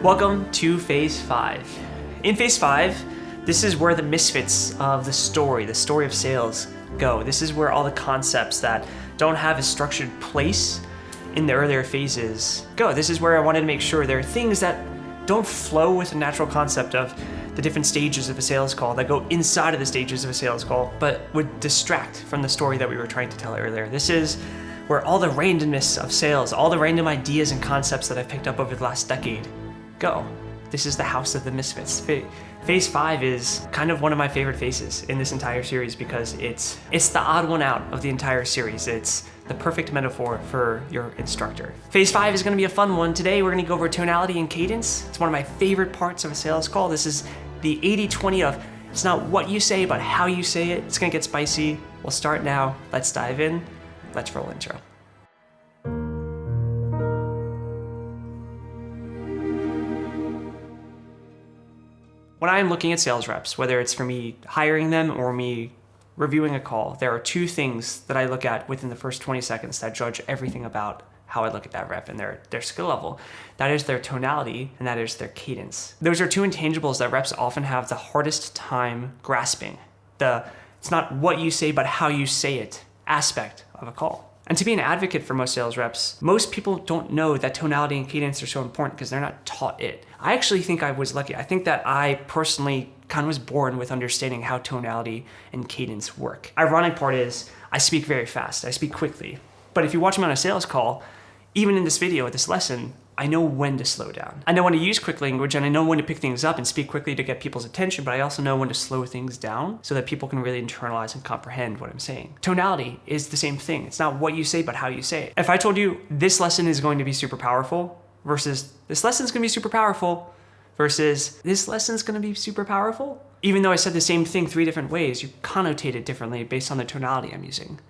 Welcome to Phase 5. In Phase 5, this is where the misfits of the story of sales go. This is where all the concepts that don't have a structured place in the earlier phases go. This is where I wanted to make sure there are things that don't flow with the natural concept of the different stages of a sales call, that go inside of the stages of a sales call, but would distract from the story that we were trying to tell earlier. This is where all the randomness of sales, all the random ideas and concepts that I've picked up over the last decade go. This is the house of the misfits. Phase 5 is kind of one of my favorite phases in this entire series because it's the odd one out of the entire series. It's the perfect metaphor for your instructor. Phase 5 is going to be a fun one. Today we're going to go over tonality and cadence. It's one of my favorite parts of a sales call. This is the 80-20 of it's not what you say, but how you say it. It's going to get spicy. We'll start now. Let's dive in. Let's roll intro. When I'm looking at sales reps, whether it's for me hiring them or me reviewing a call, there are two things that I look at within the first 20 seconds that judge everything about how I look at that rep and their skill level. That is their tonality and that is their cadence. Those are two intangibles that reps often have the hardest time grasping. It's not what you say, but how you say it aspect of a call. And to be an advocate for most sales reps, most people don't know that tonality and cadence are so important because they're not taught it. I actually think I was lucky. I think that I personally kind of was born with understanding how tonality and cadence work. Ironic part is I speak very fast. I speak quickly. But if you watch me on a sales call, even in this video, this lesson, I know when to slow down. I know when to use quick language and I know when to pick things up and speak quickly to get people's attention, but I also know when to slow things down so that people can really internalize and comprehend what I'm saying. Tonality is the same thing. It's not what you say, but how you say it. If I told you this lesson is going to be super powerful versus this lesson's gonna be super powerful versus this lesson's gonna be super powerful, even though I said the same thing 3 different ways, you connotate it differently based on the tonality I'm using.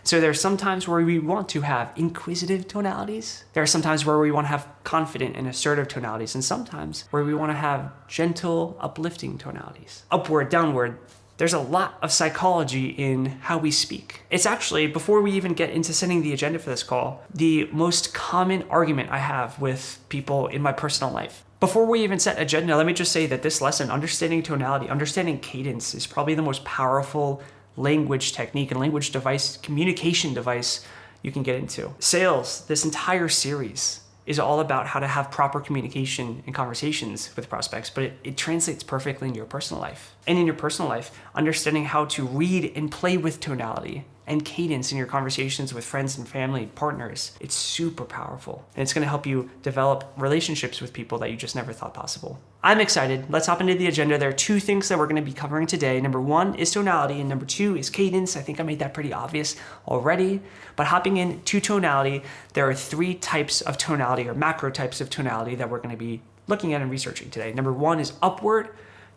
So there are some times where we want to have inquisitive tonalities. There are some times where we want to have confident and assertive tonalities, and sometimes where we want to have gentle, uplifting tonalities. Upward, downward. There's a lot of psychology in how we speak. It's actually, before we even get into setting the agenda for this call, the most common argument I have with people in my personal life. Before we even set agenda, let me just say that this lesson, understanding tonality, understanding cadence, is probably the most powerful language technique and language device, communication device you can get into. Sales, this entire series is all about how to have proper communication and conversations with prospects, but it translates perfectly in your personal life. And in your personal life, understanding how to read and play with tonality and cadence in your conversations with friends and family, partners, it's super powerful. And it's gonna help you develop relationships with people that you just never thought possible. I'm excited. Let's hop into the agenda. There are 2 things that we're gonna be covering today. Number 1 is tonality and number 2 is cadence. I think I made that pretty obvious already. But hopping into tonality, there are 3 types of tonality or macro types of tonality that we're gonna be looking at and researching today. Number 1 is upward.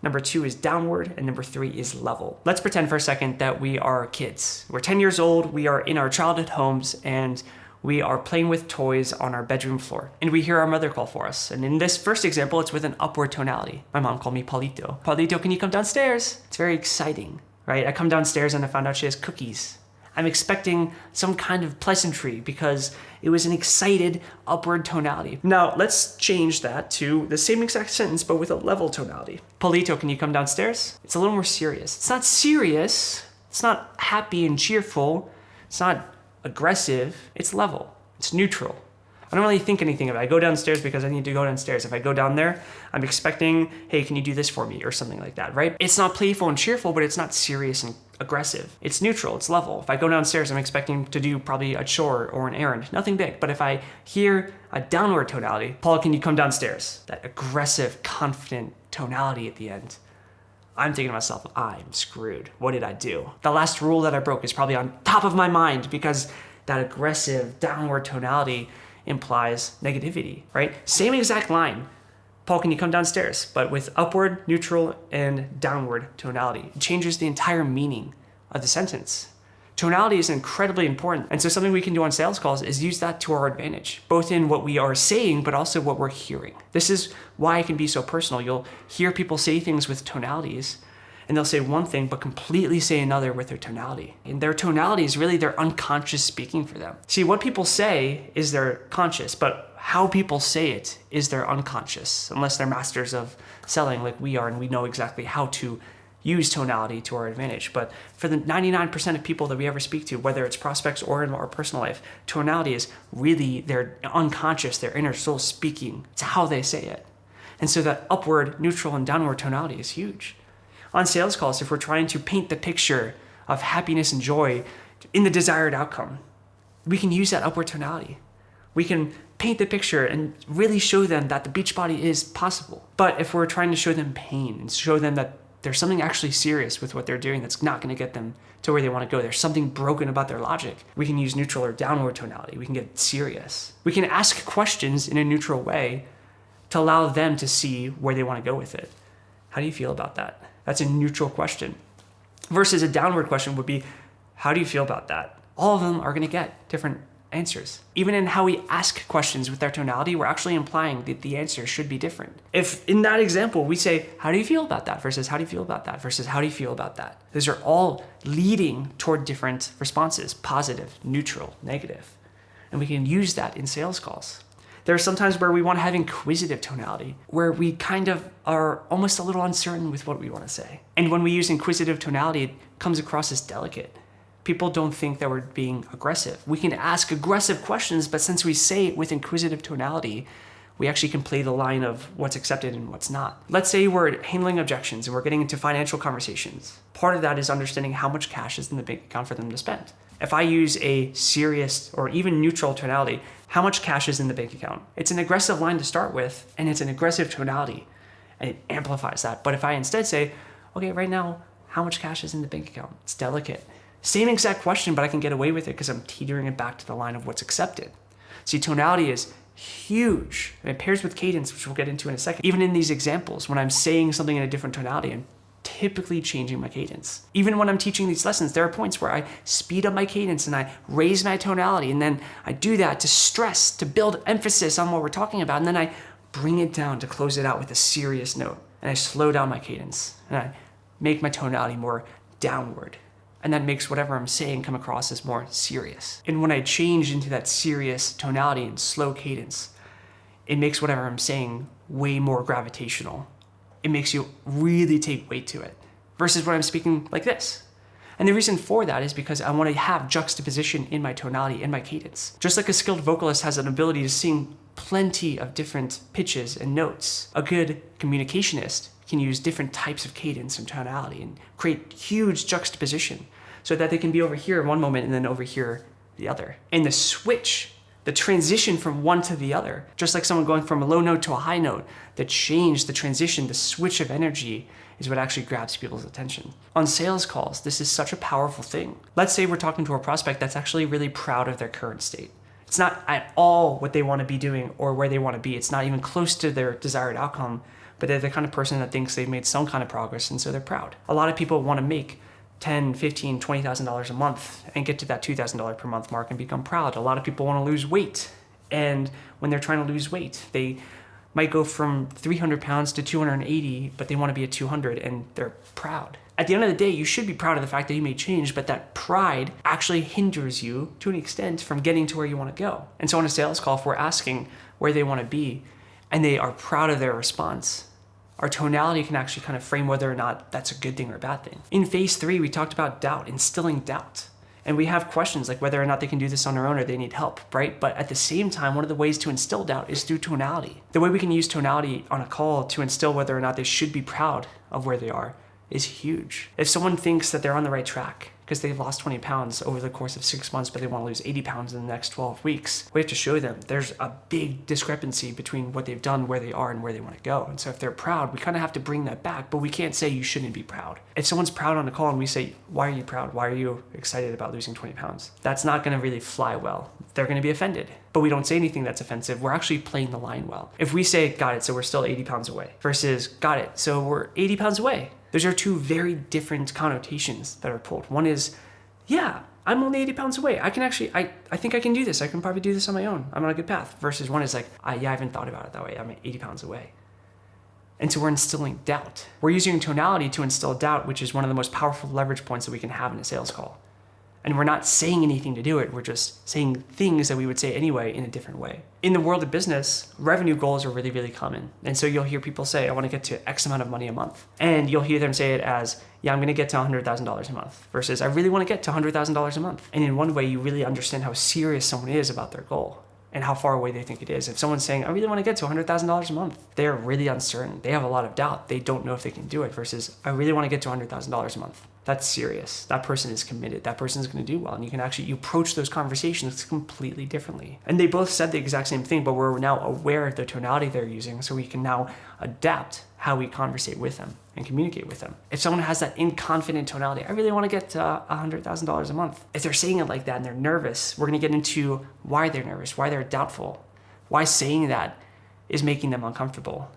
Number 2 is downward, and number 3 is level. Let's pretend for a second that we are kids. We're 10 years old, we are in our childhood homes, and we are playing with toys on our bedroom floor. And we hear our mother call for us. And in this first example, it's with an upward tonality. My mom called me Paulito. Paulito, can you come downstairs? It's very exciting, right? I come downstairs and I found out she has cookies. I'm expecting some kind of pleasantry because it was an excited upward tonality. Now, let's change that to the same exact sentence, but with a level tonality. Paulito, can you come downstairs? It's a little more serious. It's not serious. It's not happy and cheerful. It's not aggressive. It's level. It's neutral. I don't really think anything about it. I go downstairs because I need to go downstairs. If I go down there, I'm expecting, hey, can you do this for me? Or something like that, right? It's not playful and cheerful, but it's not serious and aggressive. It's neutral, it's level. If I go downstairs, I'm expecting to do probably a chore or an errand, nothing big. But if I hear a downward tonality, Paul, can you come downstairs? That aggressive, confident tonality at the end. I'm thinking to myself, I'm screwed. What did I do? The last rule that I broke is probably on top of my mind because that aggressive downward tonality implies negativity, right? Same exact line. Paul, can you come downstairs? But with upward, neutral, and downward tonality. It changes the entire meaning of the sentence. Tonality is incredibly important. And so something we can do on sales calls is use that to our advantage, both in what we are saying, but also what we're hearing. This is why it can be so personal. You'll hear people say things with tonalities, and they'll say one thing but completely say another with their tonality. And their tonality is really their unconscious speaking for them. See, what people say is their conscious, but how people say it is their unconscious, unless they're masters of selling like we are and we know exactly how to use tonality to our advantage. But for the 99% of people that we ever speak to, whether it's prospects or in our personal life, tonality is really their unconscious, their inner soul speaking. It's how they say it. And so that upward, neutral, and downward tonality is huge. On sales calls, if we're trying to paint the picture of happiness and joy in the desired outcome, we can use that upward tonality. We can paint the picture and really show them that the Beachbody is possible. But if we're trying to show them pain and show them that there's something actually serious with what they're doing that's not going to get them to where they want to go, there's something broken about their logic, we can use neutral or downward tonality. We can get serious. We can ask questions in a neutral way to allow them to see where they want to go with it. How do you feel about that? That's a neutral question. Versus a downward question would be, how do you feel about that? All of them are going to get different answers. Even in how we ask questions with our tonality, we're actually implying that the answer should be different. If in that example, we say, how do you feel about that? Versus how do you feel about that? Versus how do you feel about that? Those are all leading toward different responses, positive, neutral, negative. And we can use that in sales calls. There are some times where we want to have inquisitive tonality, where we kind of are almost a little uncertain with what we want to say. And when we use inquisitive tonality, it comes across as delicate. People don't think that we're being aggressive. We can ask aggressive questions, but since we say it with inquisitive tonality, we actually can play the line of what's accepted and what's not. Let's say we're handling objections and we're getting into financial conversations. Part of that is understanding how much cash is in the bank account for them to spend. If I use a serious or even neutral tonality, how much cash is in the bank account? It's an aggressive line to start with, and it's an aggressive tonality, and it amplifies that. But if I instead say, okay, right now, how much cash is in the bank account? It's delicate. Same exact question, but I can get away with it because I'm teetering it back to the line of what's accepted. See, tonality is huge, and it pairs with cadence, which we'll get into in a second. Even in these examples, when I'm saying something in a different tonality, I'm typically changing my cadence. Even when I'm teaching these lessons, there are points where I speed up my cadence and I raise my tonality, and then I do that to stress, to build emphasis on what we're talking about, and then I bring it down to close it out with a serious note, and I slow down my cadence, and I make my tonality more downward. And that makes whatever I'm saying come across as more serious. And when I change into that serious tonality and slow cadence, it makes whatever I'm saying way more gravitational. It makes you really take weight to it versus when I'm speaking like this. And the reason for that is because I want to have juxtaposition in my tonality and my cadence. Just like a skilled vocalist has an ability to sing plenty of different pitches and notes, a good communicationist can use different types of cadence and tonality and create huge juxtaposition so that they can be over here one moment and then over here the other. And the switch, the transition from one to the other, just like someone going from a low note to a high note, the change, the transition, the switch of energy is what actually grabs people's attention. On sales calls, this is such a powerful thing. Let's say we're talking to a prospect that's actually really proud of their current state. It's not at all what they want to be doing or where they want to be. It's not even close to their desired outcome, but they're the kind of person that thinks they've made some kind of progress, and so they're proud. A lot of people want to make $10,000, $15,000, $20,000 a month and get to that $2,000 per month mark and become proud. A lot of people want to lose weight, and when they're trying to lose weight, they might go from 300 pounds to 280, but they want to be at 200 and they're proud. At the end of the day, you should be proud of the fact that you made change, but that pride actually hinders you to an extent from getting to where you want to go. And so on a sales call, if we're asking where they want to be and they are proud of their response, our tonality can actually kind of frame whether or not that's a good thing or a bad thing. In phase 3, we talked about doubt, instilling doubt. And we have questions like whether or not they can do this on their own or they need help, right? But at the same time, one of the ways to instill doubt is through tonality. The way we can use tonality on a call to instill whether or not they should be proud of where they are is huge. If someone thinks that they're on the right track because they've lost 20 pounds over the course of 6 months, but they want to lose 80 pounds in the next 12 weeks, we have to show them there's a big discrepancy between what they've done, where they are, and where they want to go. And so if they're proud, we kind of have to bring that back, but we can't say you shouldn't be proud. If someone's proud on a call and we say, why are you proud? Why are you excited about losing 20 pounds? That's not going to really fly well. They're going to be offended. But we don't say anything that's offensive. We're actually playing the line well. If we say, got it, so we're still 80 pounds away, versus got it, so we're 80 pounds away. Those are two very different connotations that are pulled. One is, yeah, I'm only 80 pounds away. I can actually, I think I can do this. I can probably do this on my own. I'm on a good path. Versus one is like, yeah, I haven't thought about it that way. I'm 80 pounds away. And so we're instilling doubt. We're using tonality to instill doubt, which is one of the most powerful leverage points that we can have in a sales call. And we're not saying anything to do it. We're just saying things that we would say anyway in a different way. In the world of business, revenue goals are really, really common. And so you'll hear people say, I want to get to X amount of money a month. And you'll hear them say it as, yeah, I'm going to get to $100,000 a month versus I really want to get to $100,000 a month. And in one way, you really understand how serious someone is about their goal and how far away they think it is. If someone's saying, I really want to get to $100,000 a month, they're really uncertain. They have a lot of doubt. They don't know if they can do it versus I really want to get to $100,000 a month. That's serious. That person is committed. That person is going to do well. And you approach those conversations completely differently. And they both said the exact same thing, but we're now aware of the tonality they're using. So we can now adapt how we conversate with them and communicate with them. If someone has that inconfident tonality, I really want to get to $100,000 a month. If they're saying it like that and they're nervous, we're going to get into why they're nervous, why they're doubtful, why saying that is making them uncomfortable,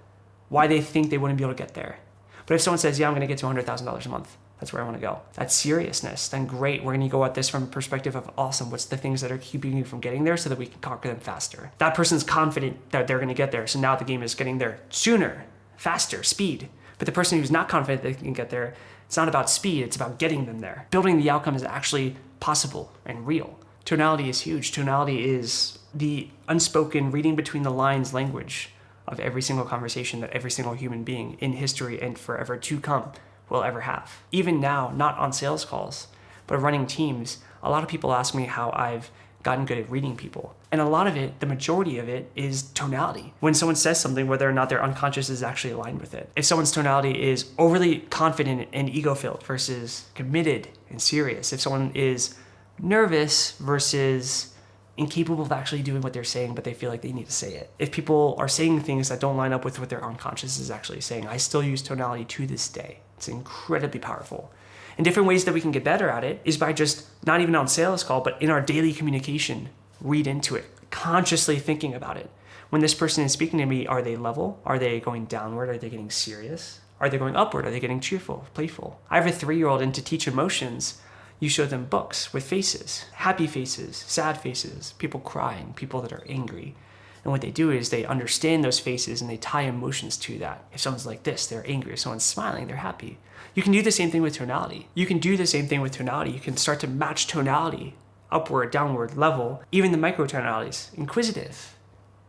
why they think they wouldn't be able to get there. But if someone says, yeah, I'm going to get to $100,000 a month, that's where I want to go. That's seriousness. Then great. We're going to go at this from a perspective of awesome. What's the things that are keeping you from getting there so that we can conquer them faster? That person's confident that they're going to get there. So now the game is getting there sooner, faster, speed. But the person who's not confident they can get there, it's not about speed. It's about getting them there. Building the outcome is actually possible and real. Tonality is huge. Tonality is the unspoken reading between the lines language of every single conversation that every single human being in history and forever to come will ever have. Even now, not on sales calls, but running teams, a lot of people ask me how I've gotten good at reading people. And a lot of it, the majority of it, is tonality. When someone says something, whether or not their unconscious is actually aligned with it. If someone's tonality is overly confident and ego-filled versus committed and serious. If someone is nervous versus incapable of actually doing what they're saying, but they feel like they need to say it. If people are saying things that don't line up with what their unconscious is actually saying, I still use tonality to this day. It's incredibly powerful. And different ways that we can get better at it is by just, not even on sales call, but in our daily communication, read into it, consciously thinking about it. When this person is speaking to me, are they level? Are they going downward? Are they getting serious? Are they going upward? Are they getting cheerful, playful? I have a 3-year-old, and to teach emotions, you show them books with faces, happy faces, sad faces, people crying, people that are angry. And what they do is they understand those faces and they tie emotions to that. If someone's like this, they're angry. If someone's smiling, they're happy. You can do the same thing with tonality. You can start to match tonality, upward, downward, level, even the microtonalities, inquisitive,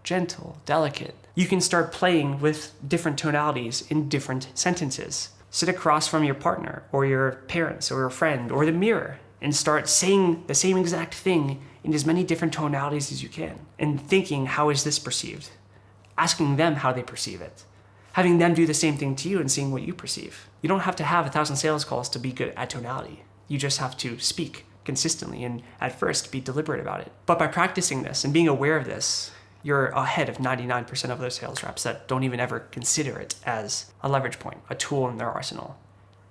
gentle, delicate. You can start playing with different tonalities in different sentences. Sit across from your partner or your parents or your friend or the mirror and start saying the same exact thing in as many different tonalities as you can and thinking, how is this perceived? Asking them how they perceive it. Having them do the same thing to you and seeing what you perceive. You don't have to have 1,000 sales calls to be good at tonality. You just have to speak consistently and at first be deliberate about it. But by practicing this and being aware of this, you're ahead of 99% of those sales reps that don't even ever consider it as a leverage point, a tool in their arsenal.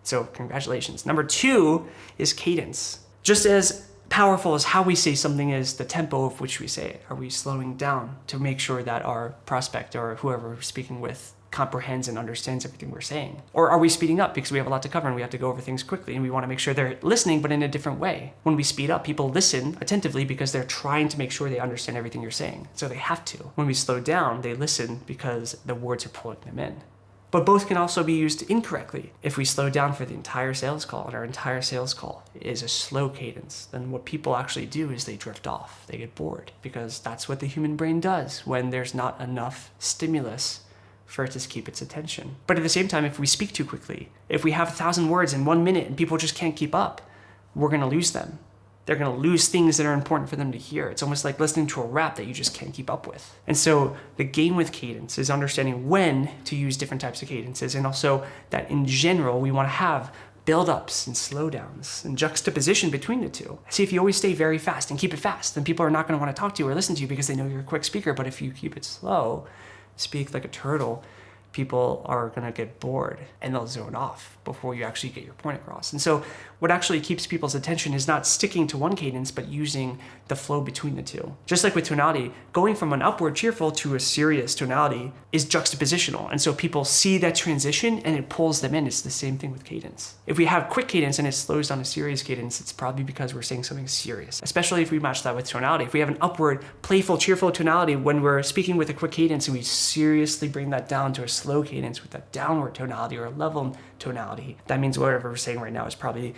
So congratulations. Number 2 is cadence. Just as powerful as how we say something is the tempo of which we say it. Are we slowing down to make sure that our prospect or whoever we're speaking with comprehends and understands everything we're saying? Or are we speeding up because we have a lot to cover and we have to go over things quickly and we want to make sure they're listening but in a different way? When we speed up, people listen attentively because they're trying to make sure they understand everything you're saying. So they have to. When we slow down, they listen because the words are pulling them in. But both can also be used incorrectly. If we slow down for the entire sales call and our entire sales call is a slow cadence, then what people actually do is they drift off. They get bored because that's what the human brain does when there's not enough stimulus for it to keep its attention. But at the same time, if we speak too quickly, if we have 1,000 words in 1 minute and people just can't keep up, we're gonna lose them. They're gonna lose things that are important for them to hear. It's almost like listening to a rap that you just can't keep up with. And so the game with cadence is understanding when to use different types of cadences, and also that in general, we wanna have build-ups and slowdowns and juxtaposition between the two. See, if you always stay very fast and keep it fast, then people are not gonna wanna talk to you or listen to you because they know you're a quick speaker. But if you keep it slow, speak like a turtle, people are gonna get bored and they'll zone off. before you actually get your point across. And so what actually keeps people's attention is not sticking to one cadence, but using the flow between the two. Just like with tonality, going from an upward cheerful to a serious tonality is juxtapositional. And so people see that transition and it pulls them in. It's the same thing with cadence. If we have quick cadence and it slows down a serious cadence, it's probably because we're saying something serious, especially if we match that with tonality. If we have an upward, playful, cheerful tonality when we're speaking with a quick cadence and we seriously bring that down to a slow cadence with a downward tonality or a level tonality, that means whatever we're saying right now is probably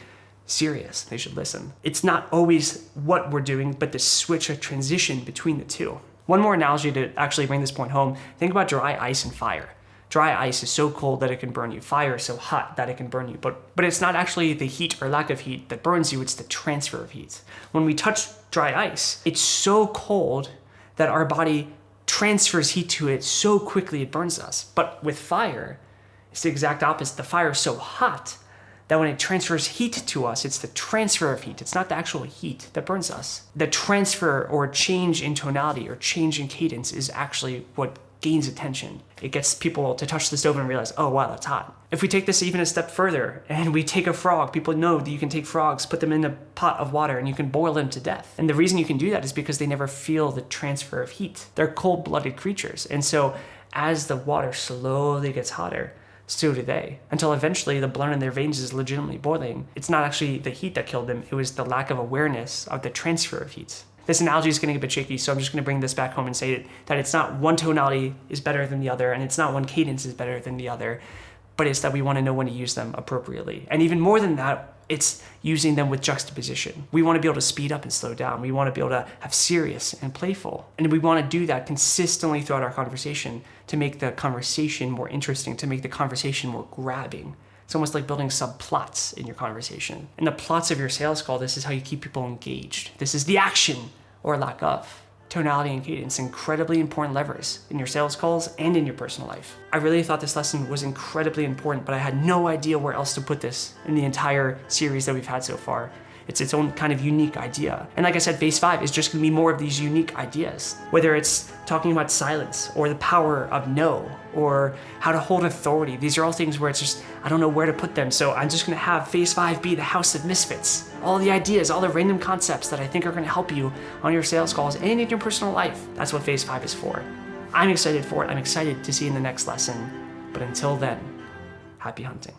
serious. They should listen. It's not always what we're doing, but the switch, a transition between the two. One more analogy to actually bring this point home, think about dry ice and fire. Dry ice is so cold that it can burn you. Fire is so hot that it can burn you. But it's not actually the heat or lack of heat that burns you, it's the transfer of heat. When we touch dry ice, it's so cold that our body transfers heat to it so quickly it burns us. But with fire, it's the exact opposite. The fire is so hot that when it transfers heat to us, it's the transfer of heat. It's not the actual heat that burns us. The transfer or change in tonality or change in cadence is actually what gains attention. It gets people to touch the stove and realize, oh wow, that's hot. If we take this even a step further and we take a frog, people know that you can take frogs, put them in a pot of water and you can boil them to death. And the reason you can do that is because they never feel the transfer of heat. They're cold-blooded creatures. And so as the water slowly gets hotter, so do they, until eventually the blood in their veins is legitimately boiling. It's not actually the heat that killed them, it was the lack of awareness of the transfer of heat. This analogy is getting a bit shaky, so I'm just going to bring this back home and say that it's not one tonality is better than the other, and it's not one cadence is better than the other, but it's that we want to know when to use them appropriately. And even more than that, it's using them with juxtaposition. We want to be able to speed up and slow down. We want to be able to have serious and playful. And we want to do that consistently throughout our conversation to make the conversation more interesting, to make the conversation more grabbing. It's almost like building subplots in your conversation. In the plots of your sales call, this is how you keep people engaged. This is the action or lack of. Tonality and cadence, incredibly important levers in your sales calls and in your personal life. I really thought this lesson was incredibly important, but I had no idea where else to put this in the entire series that we've had so far. It's its own kind of unique idea. And like I said, phase 5 is just gonna be more of these unique ideas. Whether it's talking about silence or the power of no, or how to hold authority. These are all things where it's just, I don't know where to put them. So I'm just gonna have phase 5 be the house of misfits. All the ideas, all the random concepts that I think are gonna help you on your sales calls and in your personal life. That's what phase 5 is for. I'm excited for it. I'm excited to see you in the next lesson. But until then, happy hunting.